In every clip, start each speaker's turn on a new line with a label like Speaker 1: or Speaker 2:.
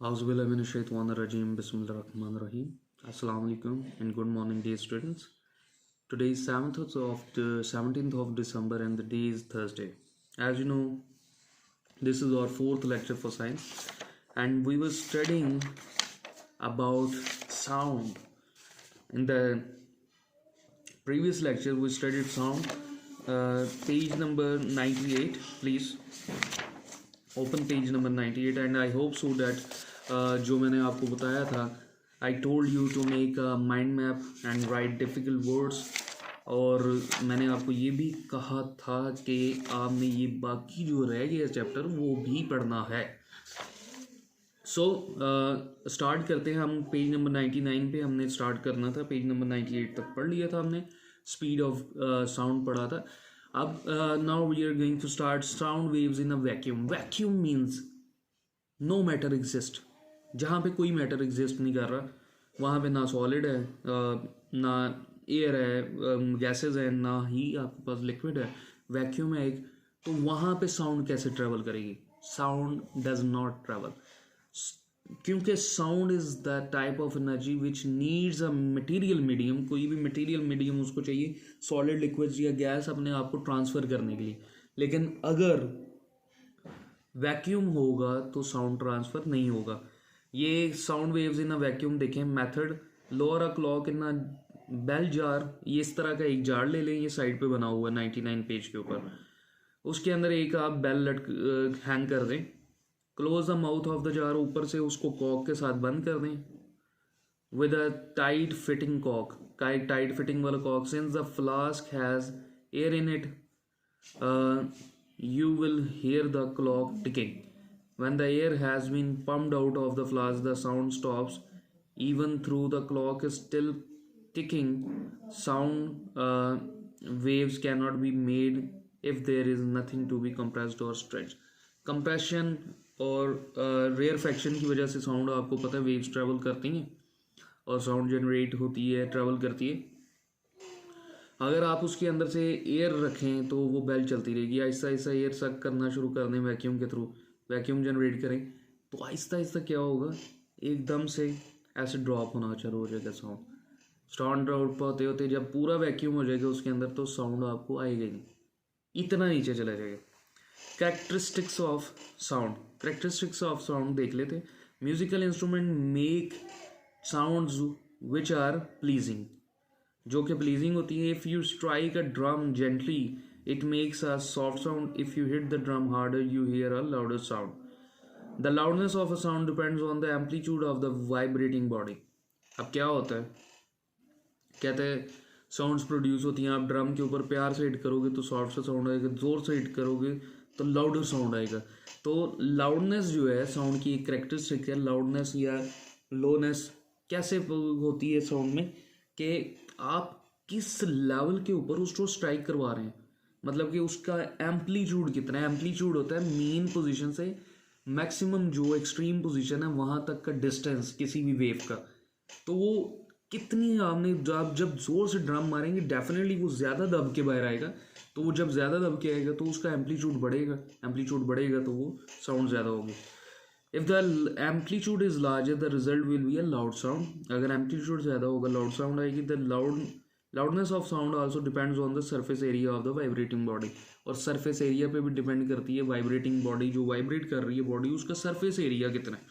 Speaker 1: Auzubillahiminash-shaytanir-rajim. Bismillahir-rahmanir-rahim. Assalamu alaikum and good morning, dear students. Today is 17th of December and the day is Thursday. As you know, this is our fourth lecture for science and we were studying about sound. In the previous lecture, we studied sound. Page number 98, please. Open page number 98 and I hope so that जो मैंने आपको बताया था I told you to make a mind map and write difficult words और मैंने आपको ये भी कहा था कि आपने ये बाकी जो रह गया चैप्टर वो भी पढ़ना है. सो स्टार्ट करते हैं. हम पेज नंबर 99 पे हमने स्टार्ट करना था. पेज नंबर 98 तक पढ़ लिया था हमने. स्पीड ऑफ साउंड पढ़ा था. अब now we are going to start sound waves in a vacuum. Vacuum means no matter exist. जहाँ पे कोई मैटर एग्जिस्ट नहीं कर रहा वहाँ पे ना सॉलिड है ना एयर है, गैसेस है, ना ही आपके पास लिक्विड है. वैक्यूम है एक. तो वहाँ पे साउंड कैसे ट्रेवल करेगी? साउंड डज नॉट ट्रेवल क्योंकि sound is the type of energy which needs a material medium. कोई भी मटेरियल मीडियम उसको चाहिए सॉलिड, लिक्विड या गैस अपने आप को ट्रांसफ़र करने के लिए. लेकिन अगर वैक्यूम होगा तो साउंड ट्रांसफ़र नहीं होगा. ये sound waves in a vacuum देखें. Method: lower a clock in a bell jar. ये इस तरह का एक जार ले लें. ये साइड पे बना हुआ है 99 पेज के ऊपर. उसके अंदर एक आप बेल हैंग कर दें. Close the mouth of the jar. ऊपर से उसको कॉक के साथ बंद कर दें with a tight fitting cock. Tight fitting वाला cock. Since the flask has air in it you will hear the clock ticking. When the air has been pumped out of the flask, the sound stops. Even though the clock is still ticking, sound waves cannot be made if there is nothing to be compressed or stretched. Compression और rarefaction की वजह से sound आपको पता है waves travel करती हैं और साउंड जनरेट होती है, ट्रेवल करती है. अगर आप उसके अंदर से एयर रखें तो वो बेल चलती रहेगी. आहिस्ता आहिस्ता एयर सक करना शुरू कर दें वैक्यूम के थ्रू, वैक्यूम जनरेट करें तो आहिस्ता आहिस्ता क्या होगा, एकदम से ऐसे ड्रॉप होना शुरू हो जाएगा साउंड. साउंड ड्रॉप होते होते जब पूरा वैक्यूम हो जाएगा उसके अंदर तो साउंड आपको आएगा ही नहीं, इतना नीचे चला जाएगा. Characteristics of sound. Characteristics of sound देख लेते. Musical instrument make sounds which are pleasing, जो कि प्लीजिंग होती है. If you strike a drum gently it makes a soft sound. If you hit the drum harder you hear a louder sound. The loudness of a sound depends on the amplitude of the vibrating body. अब क्या होता है, कहते हैं sounds produce होती हैं. आप drum के ऊपर प्यार से हिट करोगे तो सॉफ्ट सा साउंड आएगा, ज़ोर से हिट करोगे तो लाउडर साउंड आएगा. तो लाउडनेस जो है साउंड की एक करेक्टरिस्टिक है. लाउडनेस या लोनेस कैसे होती है साउंड में कि आप किस लेवल के ऊपर उसको स्ट्राइक करवा रहे हैं, मतलब कि उसका एम्पलीट्यूड कितना है. एम्पलीट्यूड होता है मेन पोजीशन से मैक्सिमम जो एक्सट्रीम पोजीशन है वहाँ तक का डिस्टेंस किसी भी वेव का. तो वो कितनी आपने जब जोर से ड्रम मारेंगे डेफिनेटली वो ज़्यादा दब के बाहर आएगा. तो वो जब ज़्यादा दब के आएगा तो उसका एम्पलीट्यूड बढ़ेगा. एम्पलीट्यूड बढ़ेगा तो वो साउंड ज़्यादा होगी. If the amplitude is larger, the result will be a loud sound. अगर amplitude ज़्यादा होगा loud sound आएगी. The loudness of sound also depends on the surface area of the vibrating body. और surface area पे भी depend करती है vibrating body, जो vibrate कर रही है body उसका surface area कितना है.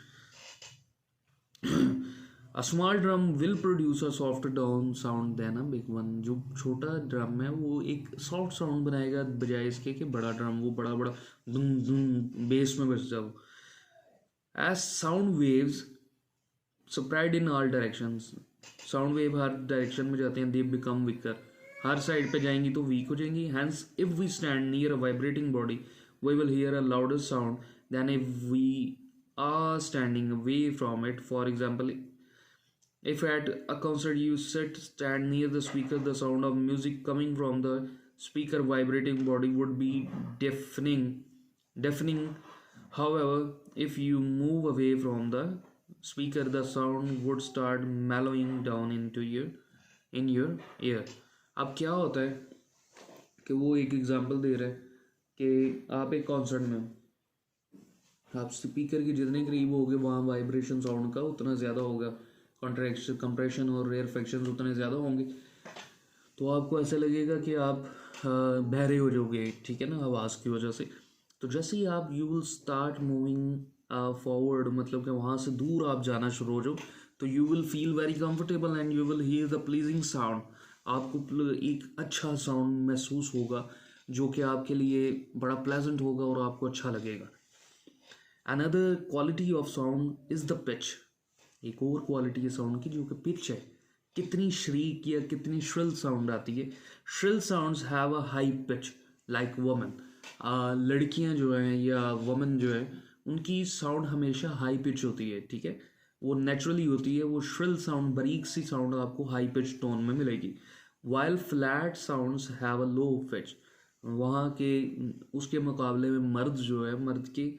Speaker 1: A small drum will produce a softer down sound than a big one. जो छोटा ड्रम है वो एक सॉफ्ट साउंड बनाएगा बजाय इसके कि बड़ा ड्रम वो बड़ा बड़ा दुम दुम बेस में बज जाओ. As sound waves spread in all directions, sound wave her direction में जाते हैं. They become weaker. Her side पे जाएंगी तो वीक हो जाएंगी. Hence, if we stand near a vibrating body, we will hear a louder sound than if we are standing away from it. For example, if at a concert you stand near the speaker, the sound of music coming from the speaker vibrating body would be deafening. However, if you move away from the speaker, the sound would start mellowing down in your ear. अब क्या होता है कि वो एक example दे रहा है कि आप एक कॉन्सर्ट में हो आप स्पीकर के जितने करीब होगे वहाँ वाइब्रेशन साउंड का उतना ज़्यादा होगा, कॉन्ट्रैक्शन कंप्रेशन और रेयरफेक्शन उतने ज़्यादा होंगे। तो आपको ऐसा लगेगा कि आप बहरे हो जाओगे, ठीक है ना, आवाज़ की वजह से। तो जैसे ही आप you will start moving forward, मतलब कि वहाँ से दूर आप जाना शुरू हो जाओ, तो you will feel very comfortable and you will hear the pleasing sound. आपको एक अच्छा साउंड महसूस होगा जो कि आपके लिए बड़ा प्लेजेंट होगा और आपको अच्छा लगेगा। Another quality of sound is the pitch. एक और क्वालिटी है साउंड की जो कि पिच है, कितनी श्रीक या कितनी श्रिल साउंड आती है। Shrill sounds have a high pitch like woman. लड़कियां जो हैं या वुमन जो है उनकी साउंड हमेशा हाई पिच होती है, ठीक है, वो नेचुरली होती है। वो श्रिल साउंड, बारीक सी साउंड आपको हाई पिच टोन में मिलेगी। While flat sounds have a low pitch. वहाँ के उसके मुकाबले में मर्द जो है, मर्द की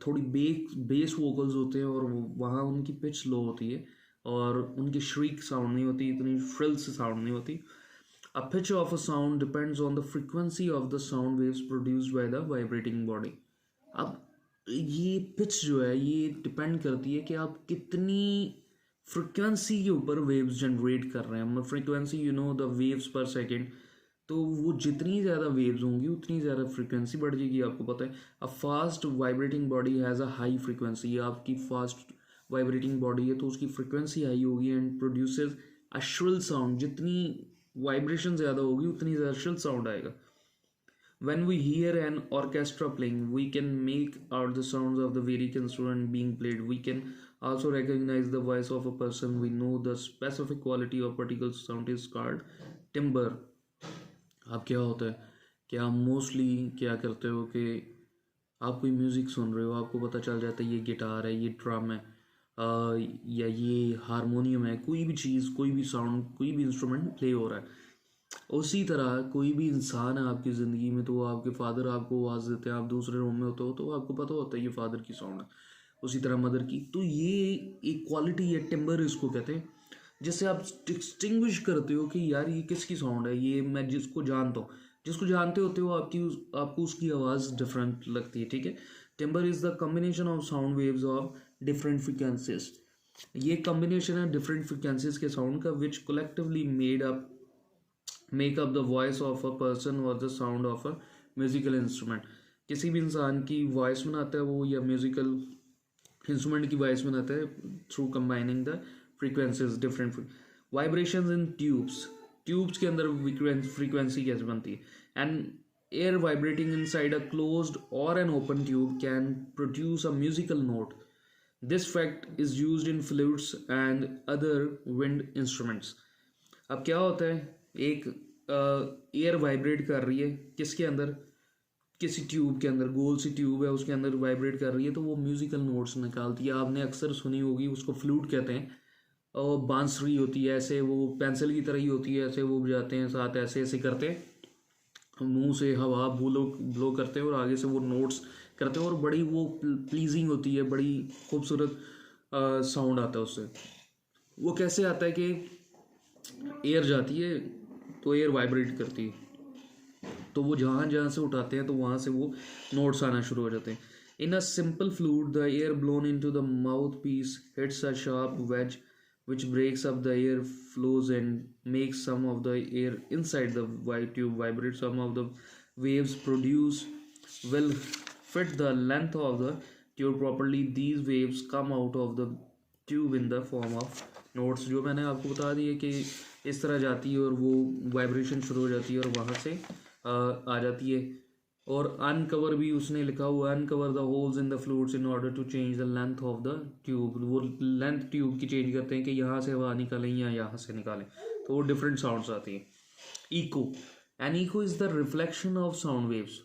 Speaker 1: थोड़ी बेस वोकल्स होते हैं और वहाँ उनकी पिच लो होती है और उनकी श्रीक साउंड नहीं होती, इतनी श्रिल से साउंड नहीं होती। A pitch of a sound depends on the frequency of the sound waves produced by the vibrating body. अब ये पिच जो है ये डिपेंड करती है कि आप कितनी फ्रिक्वेंसी के ऊपर वेव्स जनरेट कर रहे हैं। Frequency you know the waves पर सेकेंड, तो वो जितनी ज़्यादा वेव्स होंगी उतनी ज़्यादा फ्रिक्वेंसी बढ़ जाएगी, आपको पता है। A fast vibrating body has a high frequency. आपकी फास्ट वाइब्रेटिंग बॉडी है तो उसकी फ्रिक्वेंसी हाई होगी and produces a shrill sound. जितनी वाइब्रेशन ज़्यादा होगी उतनी ज़्यादा श्रिल साउंड आएगा। When we hear an orchestra playing, we can make out the sounds of the various instrument being played. We can also recognize the voice of a person. We know the specific quality of particular sound is called timbre. अब क्या होता है कि आप mostly क्या करते हो कि आप कोई म्यूज़िक सुन रहे हो, आपको पता चल जाता है ये गिटार है, ये ड्रम है, या ये हारमोनियम है, कोई भी चीज़, कोई भी साउंड, कोई भी इंस्ट्रूमेंट प्ले हो रहा है। उसी तरह कोई भी इंसान है आपकी ज़िंदगी में, तो वो आपके फादर आपको आवाज़ देते हैं, आप दूसरे रूम में होते हो तो आपको पता होता है ये फादर की साउंड है। उसी तरह मदर की, तो ये एक क्वालिटी है, टिम्बर इसको कहते हैं, जिससे आप डिस्टिंग्विश करते हो कि यार ये किसकी साउंड है, ये मैं जिसको जानता हूँ, जिसको जानते होते हो आपको उसकी आवाज़ डिफरेंट लगती है, ठीक है। Timbre is the combination of sound waves of different frequencies. ये कम्बिनेशन है डिफरेंट फ्रिक्वेंसीज के साउंड का which collectively make up the voice of a person और the sound of a musical instrument. किसी भी इंसान की वॉइस बनाता है वो, या म्यूजिकल इंस्ट्रूमेंट की वॉइस बनाता है through combining the frequencies different vibrations in tubes. Tubes के अंदर फ्रीक्वेंसी कैसे बनती है? And air vibrating inside a closed और an open tube can produce a musical note. This fact is used in flutes and other wind instruments. अब क्या होता है, एक एयर वाइब्रेट कर रही है किसके अंदर, किसी ट्यूब के अंदर, गोल सी ट्यूब है उसके अंदर वाइब्रेट कर रही है, तो वो म्यूजिकल नोट्स निकालती है। आपने अक्सर सुनी होगी, उसको फ्लूट कहते हैं। और बांसुरी होती है, ऐसे वो पेंसिल की तरह ही होती है, ऐसे वो बजाते हैं, साथ ऐसे ऐसे करते हैं, मुंह से हवा ब्लो करते हैं और आगे से वो नोट्स करते हैं और बड़ी वो प्लीजिंग होती है, बड़ी खूबसूरत साउंड आता है उससे। वो कैसे आता है कि एयर जाती है तो एयर वाइब्रेट करती है, तो वो जहाँ जहाँ से उठाते हैं तो वहाँ से वो नोट्स आना शुरू हो जाते हैं। In a simple flute the air blown into the mouthpiece hits a sharp wedge which breaks up the air flows and makes some of the air inside the tube vibrate. Some of the waves produced will fit the length of the tube properly. These waves come out of the tube in the form of notes, जो मैंने आपको बता दी है कि इस तरह जाती है और वो वाइब्रेशन शुरू हो जाती है और वहाँ से आ जाती है। और अनकवर भी उसने लिखा हुआ, uncover the holes in the fluids in order to change the length of the tube. वो लेंथ ट्यूब की चेंज करते हैं कि यहाँ से हवा निकालें या यहाँ से निकालें, तो वो डिफरेंट साउंड्स आती हैं। Echo, an echo is the reflection of sound waves.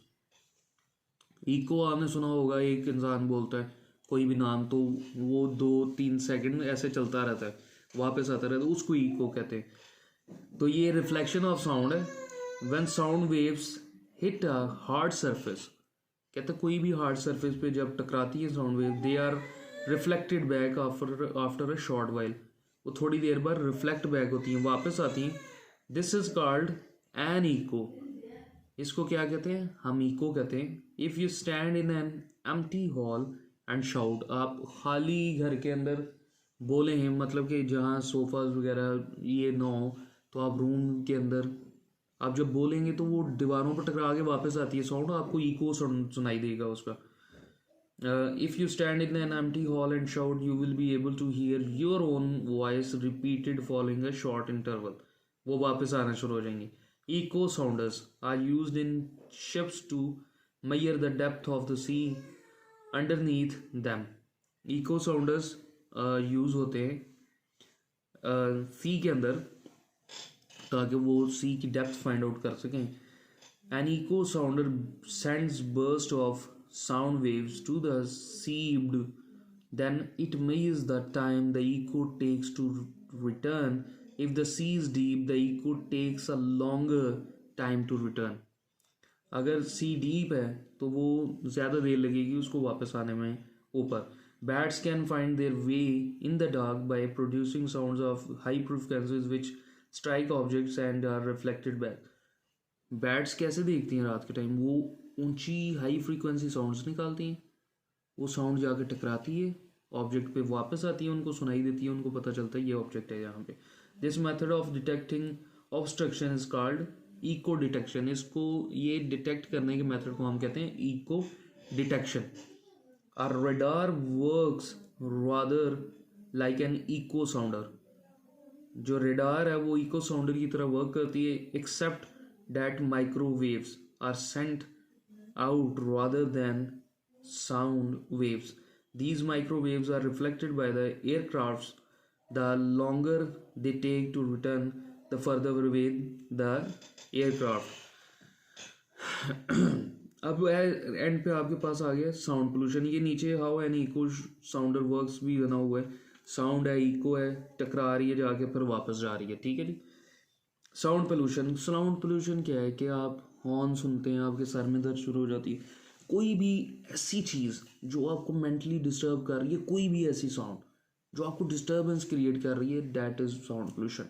Speaker 1: Echo आपने सुना होगा, एक इंसान बोलता है कोई भी नाम तो वो 2-3 सेकंड ऐसे चलता रहता है, वापस आता रहता है, उसको इको कहते हैं। तो ये रिफ्लेक्शन ऑफ साउंड है। When sound waves hit a hard surface, कहते कोई भी हार्ड सरफेस पे जब टकराती है sound wave, they are reflected back after a short while. वो थोड़ी देर बाद रिफ्लेक्ट बैक होती हैं, वापस आती हैं। This is called an echo. इसको क्या कहते हैं? हम इको कहते हैं। If you stand in an empty hall and shout. आप खाली घर के अंदर बोले हैं, मतलब कि जहाँ सोफाज वगैरह ये ना हो, तो आप रूम के अंदर आप जब बोलेंगे तो वो दीवारों पर टकरा के वापस आती है साउंड, आपको इको सुनाई देगा उसका। If you stand in an empty hall and shout, you will be able to hear your own voice repeated following a short interval. वो वापस आना शुरू हो जाएंगे. Echo sounders are used in ships to measure the depth of the sea underneath them. Echo sounders use होते हैं सी के अंदर, ताकि वो सी की डेप्थ फाइंड आउट कर सकें. An echo sounder sends bursts of sound waves to the seabed. Then it measures the time the echo takes to return. If the sea is deep, the echo takes a longer time to return. अगर सी deep है तो वो ज़्यादा देर लगेगी उसको वापस आने में ऊपर. Bats can find their way in the dark by producing sounds of high frequencies which strike objects and are reflected back. Bats कैसे देखती हैं रात के टाइम? वो ऊंची हाई फ्रीक्वेंसी साउंड्स निकालती हैं, वो साउंड जाके टकराती है ऑब्जेक्ट पे, वापस आती है, उनको सुनाई देती है, उनको पता चलता है ये ऑब्जेक्ट है यहाँ पे. This method of detecting obstruction is called echo detection. इसको ये डिटेक्ट करने के मेथड को हम कहते हैं echo detection. Our radar works rather like an echo sounder. जो रेडार है वो इको साउंडर की तरह वर्क करती है, accept that microwaves are sent out rather than sound waves. These microwaves are reflected by the aircrafts. The longer they take to return, the further away the aircraft. अब end पे आपके पास आ गया साउंड पोल्यूशन. ये नीचे how an echo sounder works भी बना हुआ है. साउंड है, इको है, टकरा रही है जाके फिर वापस जा रही है. ठीक है जी. Sound pollution. साउंड पोल्यूशन क्या है कि आप हॉर्न सुनते हैं, आपके सर में दर्द शुरू हो जाती है. कोई भी ऐसी चीज़ जो आपको मेंटली डिस्टर्ब कर रही है, कोई भी ऐसी साउंड जो आपको डिस्टर्बेंस क्रिएट कर रही है, दैट इज़ साउंड पोल्यूशन.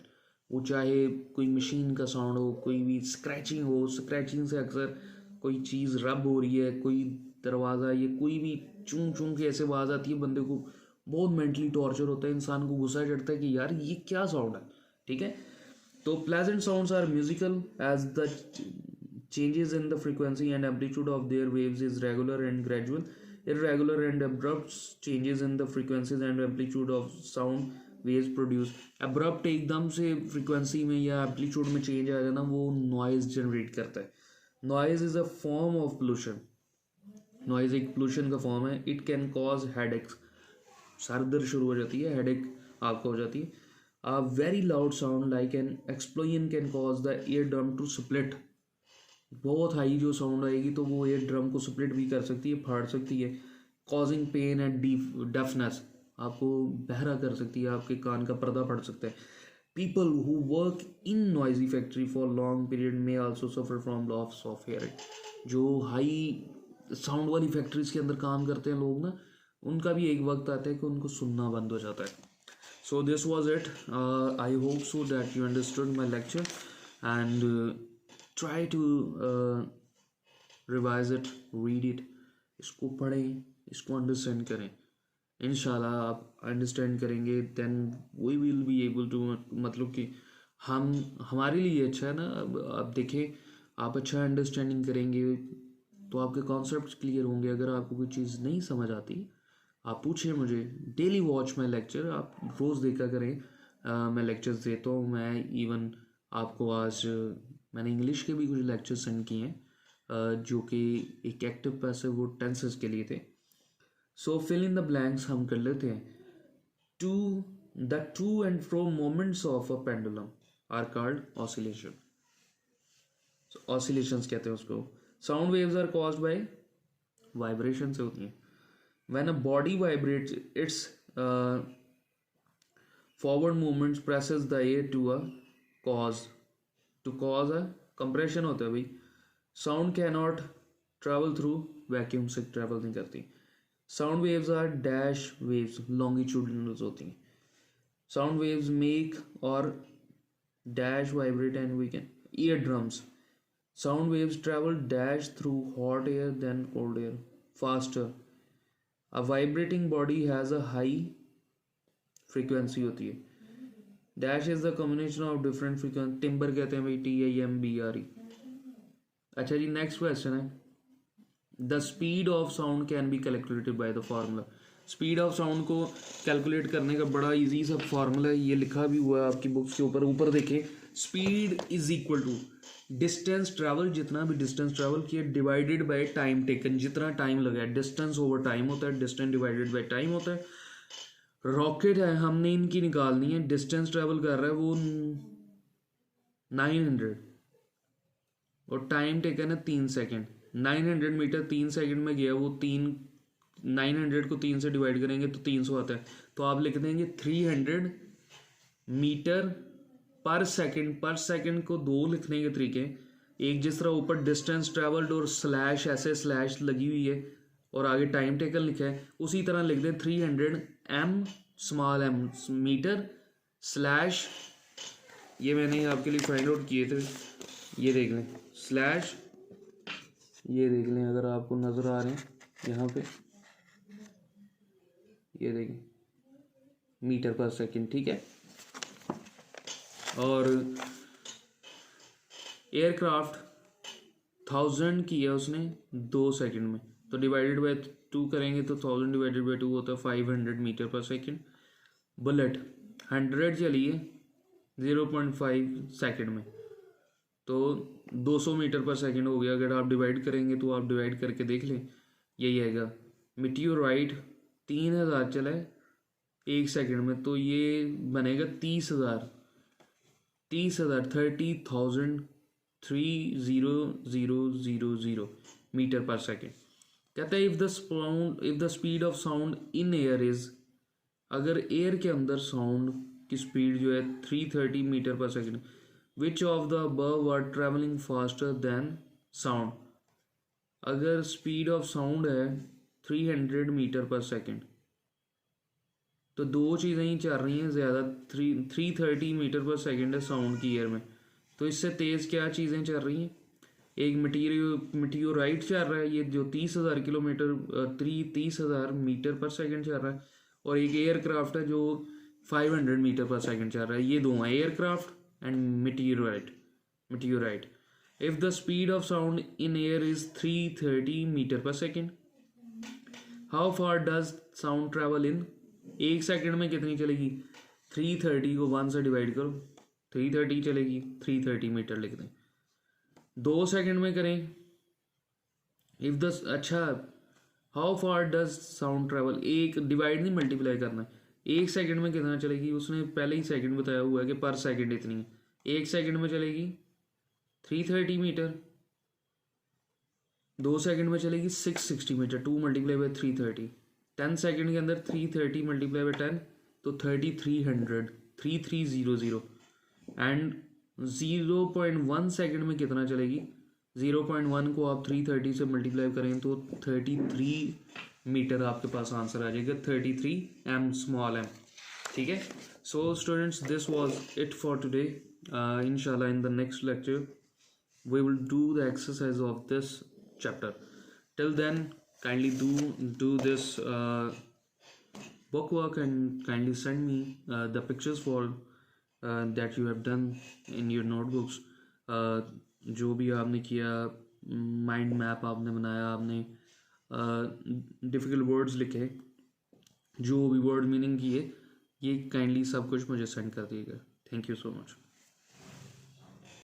Speaker 1: वो चाहे कोई मशीन का साउंड हो, कोई भी स्क्रैचिंग हो, स्क्रैचिंग से अक्सर कोई चीज़ रब हो रही है, कोई दरवाज़ा, ये कोई भी चूं चूं के ऐसे आवाज़ आती है, बंदे को बहुत मेंटली टॉर्चर होता है, इंसान को गुस्सा चढ़ता है कि यार ये क्या साउंड है. ठीक है. तो pleasant sounds are musical as the changes in the frequency and amplitude of their waves is regular and gradual. Irregular and abrupt changes in the frequencies and amplitude of sound waves produce. Abrupt एकदम से frequency में या amplitude में change आ जाना, वो noise generate करता है. Noise is a form of pollution. Noise एक pollution का form है. It can cause headaches. Sir दर्द शुरू हो जाती है, headache आपको हो जाती है. A very loud sound like an explosion can cause the eardrum to split. बहुत हाई जो साउंड आएगी तो वो एयर ड्रम को स्प्लिट भी कर सकती है, फाड़ सकती है. Causing pain and deafness. आपको बहरा कर सकती है, आपके कान का पर्दा फट सकता है. People who work in noisy factory for long period में also suffer from loss of hearing. जो हाई साउंड वाली फैक्ट्रीज के अंदर काम करते हैं लोग ना, उनका भी एक वक्त आता है कि उनको सुनना बंद हो जाता है. So this was it. I hope so that you understood my lecture and try to revise it, read it. इसको पढ़ें, इसको अंडरस्टैंड करें. इंशाल्लाह आप अंडरस्टैंड करेंगे, then we will be able to, मतलब कि हम हमारे लिए अच्छा है ना. अब देखें, आप अच्छा अंडरस्टैंडिंग करेंगे तो आपके कॉन्सेप्ट क्लियर होंगे. अगर आपको कोई चीज़ नहीं समझ आती, आप पूछिए मुझे. Daily watch my lecture. आप रोज़ देखा करें, मैं लेक्चर्स देता हूँ. मैं इवन आपको आज मैंने इंग्लिश के भी कुछ लेक्चर सेंड किए हैं जो कि एक एक्टिव पैसिव वो टेंसेस के लिए थे. So fill in the blanks हम कर लेते हैं. To and fro moments of a pendulum are called oscillation. Oscillations कहते हैं उसको. Sound waves are caused by vibration से होती हैं. When a body vibrates, its forward movement presses the air to a cause. To cause a compression होता है भाई. Sound cannot travel through vacuum से travel नहीं करती. Sound waves are dash waves, longitudinal होती हैं. Sound waves make or dash vibrate and weaken. Eardrums. Sound waves travel dash through hot air than cold air faster. A vibrating body has a high frequency होती है। Dash is the combination of different frequency, timber कहते हैं भाई, TIMBRE। अच्छा जी, next question है, the speed of sound can be calculated by the formula. Speed of sound को calculate करने का बड़ा इजी सा फार्मूला है, ये लिखा भी हुआ है आपकी बुक्स के ऊपर देखें। Speed is equal to distance travel, जितना भी डिस्टेंस ट्रैवल किया डिवाइडेड बाय टाइम टेकन, जितना टाइम लगा है। डिस्टेंस ओवर टाइम होता है, डिस्टेंस डिवाइडेड बाय टाइम होता है। रॉकेट है, हमने इनकी निकालनी है, डिस्टेंस ट्रैवल कर रहा है वो 900 और टाइम टेकन है 3 सेकेंड। 900 मीटर 3 सेकेंड में गया, वो 900 को 3 से डिवाइड करेंगे तो 300 आता है, तो आप लिख देंगे 300 मीटर पर सेकेंड। पर सेकेंड को दो लिखने के तरीके, एक जिस तरह ऊपर डिस्टेंस ट्रैवल्ड और स्लैश ऐसे स्लैश लगी हुई है और आगे टाइम टेकन लिखा है, उसी तरह लिख दें 300 m small m metre slash, ये मैंने आपके लिए फाइंड आउट किए थे, ये देख लें स्लैश, ये देख लें अगर आपको नज़र आ रहे हैं यहाँ पे, ये देखें मीटर पर सेकंड, ठीक है। और एयरक्राफ्ट 1000 किया उसने 2 सेकंड में, तो डिवाइडेड बाय 2 करेंगे तो 1000 डिवाइडेड बाय 2 होता है 500 मीटर पर सेकंड। बुलेट 100 चली है 0.5 सेकंड में, तो 200 मीटर पर सेकंड हो गया। अगर आप डिवाइड करेंगे तो आप डिवाइड करके देख लें, यही आएगा। मीटियोराइट 3000 चला है 1 सेकंड में, तो ये बनेगा 30,000 30,000 मीटर पर सेकंड। कहता है if the speed of sound in air is, अगर एयर के अंदर साउंड की स्पीड जो है 330 मीटर पर second, which of the above are travelling faster than sound. अगर स्पीड ऑफ साउंड है 300 मीटर पर सेकंड, तो दो चीज़ें ही चल रही हैं ज़्यादा, 330 मीटर पर सेकंड है साउंड की एयर में, तो इससे तेज़ क्या चीज़ें चल रही हैं। एक मीटियोराइट चल रहा है, ये जो 30,000 किलोमीटर 30,000 मीटर पर सेकंड चल रहा है, और एक एयरक्राफ्ट है जो 500 मीटर पर सेकंड चल रहा है। ये दो हैं, aircraft and meteorite. If the speed of sound in air is 330 metre पर second, how far does sound travel in, 1 second में कितनी चलेगी। 330 को 1 से डिवाइड करो, 330 चलेगी, 330 मीटर लिख दें। 2 सेकंड में करें, इफ द, अच्छा how far does sound travel, एक डिवाइड नहीं मल्टीप्लाई करना है, 1 सेकंड में कितना चलेगी, उसने पहले ही सेकंड बताया हुआ है कि पर सेकंड इतनी है, 1 सेकंड में चलेगी 330 मीटर, 2 सेकंड में चलेगी 660 मीटर, 2 मल्टीप्लाई बाई 330, 10 सेकंड के अंदर 330 मल्टीप्लाई बाई 10 तो 3300 एंड 0.1 सेकंड में कितना चलेगी, 0.1 को आप 330 से मल्टीप्लाई करें तो 33 मीटर आपके पास आंसर आ जाएगा, 33 m स्मॉल m, ठीक है। So students, this was it for today. इंशाल्लाह in the next lecture we will do the exercise of this chapter. Till then, kindly do this book work and kindly send me the pictures for that you have done in your notebooks. जो भी आपने किया, mind map आपने बनाया, आपने difficult words लिखे, जो भी वर्ड मीनिंग किए, ये काइंडली सब कुछ मुझे सेंड कर दिएगा। Thank you so much.